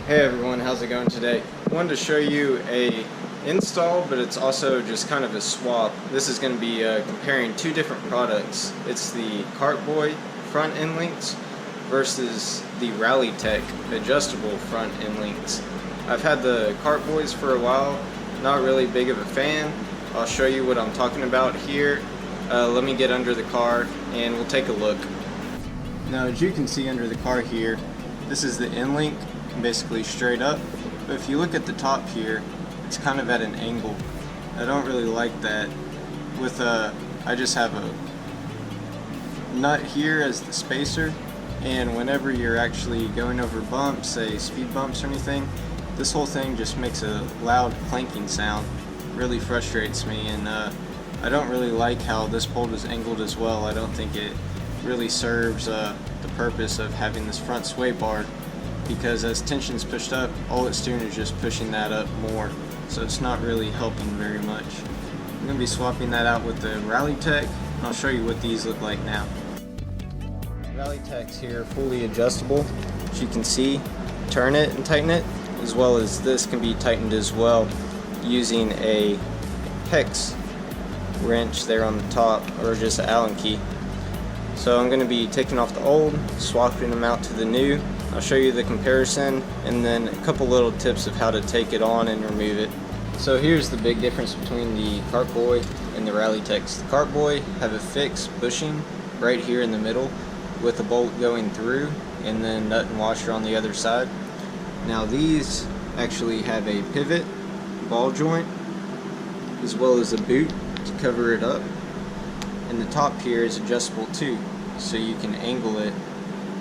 Hey everyone, how's it going today? I wanted to show you a install, but it's also just kind of a swap. This is going to be comparing two different products. It's the Kartboy front end links versus the Rallitek adjustable front end links. I've had the Kartboys for a while, not really big of a fan. I'll show you what I'm talking about here. Let me get under the car and we'll take a look. Now, as you can see under the car here, this is the end link, basically straight up, but if you look at the top here, it's kind of at an angle. I don't really like that. With I just have a nut here as the spacer, and whenever you're actually going over bumps, say speed bumps or anything, this whole thing just makes a loud clanking sound. Really frustrates me, and I don't really like how this bolt is angled as well. I don't think it really serves the purpose of having this front sway bar, because as tension's pushed up, all it's doing is just pushing that up more, so it's not really helping very much. I'm going to be swapping that out with the Rallitek, and I'll show you what these look like now. Rallitek's here fully adjustable. As you can see, turn it and tighten it, as well as this can be tightened as well using a hex wrench there on the top, or just an Allen key. So I'm going to be taking off the old, swapping them out to the new. I'll show you the comparison and then a couple little tips of how to take it on and remove it. So here's the big difference between the Kartboy and the Rallitek. The Kartboy have a fixed bushing right here in the middle with a bolt going through and then nut and washer on the other side. Now these actually have a pivot ball joint as well as a boot to cover it up. And the top here is adjustable too, so you can angle it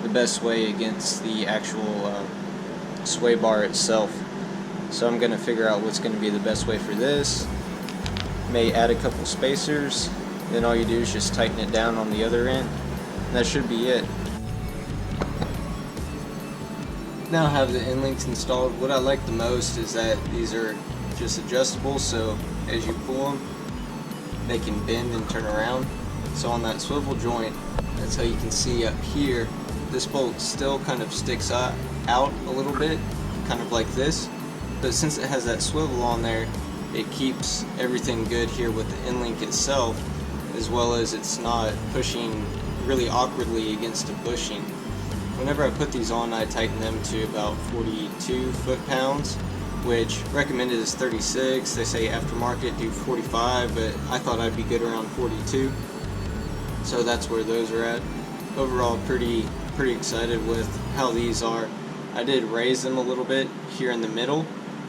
the best way against the actual sway bar itself. So I'm going to figure out what's going to be the best way for this. May add a couple spacers, then all you do is just tighten it down on the other end. And that should be it. Now I have the end links installed. What I like the most is that these are just adjustable, so as you pull them, they can bend and turn around. So on that swivel joint, that's how you can see up here, this bolt still kind of sticks out a little bit, kind of like this, but since it has that swivel on there, it keeps everything good here with the end link itself, as well as it's not pushing really awkwardly against a bushing. Whenever I put these on, I tighten them to about 42 foot-pounds, which recommended is 36. They say aftermarket do 45, but I thought I'd be good around 42. So that's where those are at. Overall, pretty excited with how these are. I did raise them a little bit here in the middle.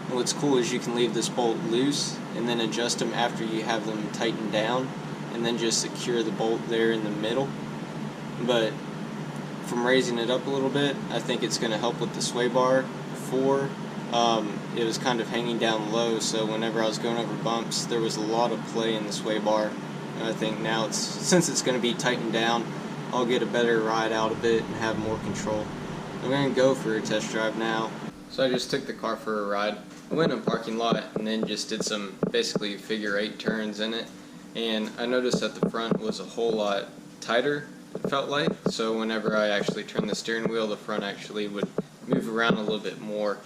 And what's cool is you can leave this bolt loose and then adjust them after you have them tightened down, and then just secure the bolt there in the middle. But from raising it up a little bit, I think it's going to help with the sway bar. Before, it was kind of hanging down low, so whenever I was going over bumps, there was a lot of play in the sway bar. And I think now, since it's going to be tightened down, I'll get a better ride out of it and have more control. I'm going to go for a test drive now. So I just took the car for a ride. I went in a parking lot and then just did some basically figure 8 turns in it, and I noticed that the front was a whole lot tighter, it felt like. So whenever I actually turned the steering wheel, the front actually would move around a little bit more,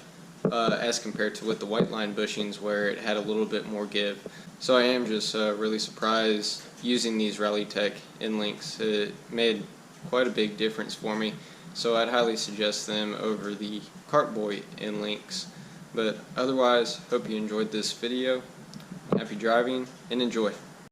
as compared to with the white line bushings where it had a little bit more give. So I am just really surprised using these Rallitek end links. It made quite a big difference for me, so I'd highly suggest them over the Kartboy end links. But otherwise, hope you enjoyed this video. Happy driving and enjoy.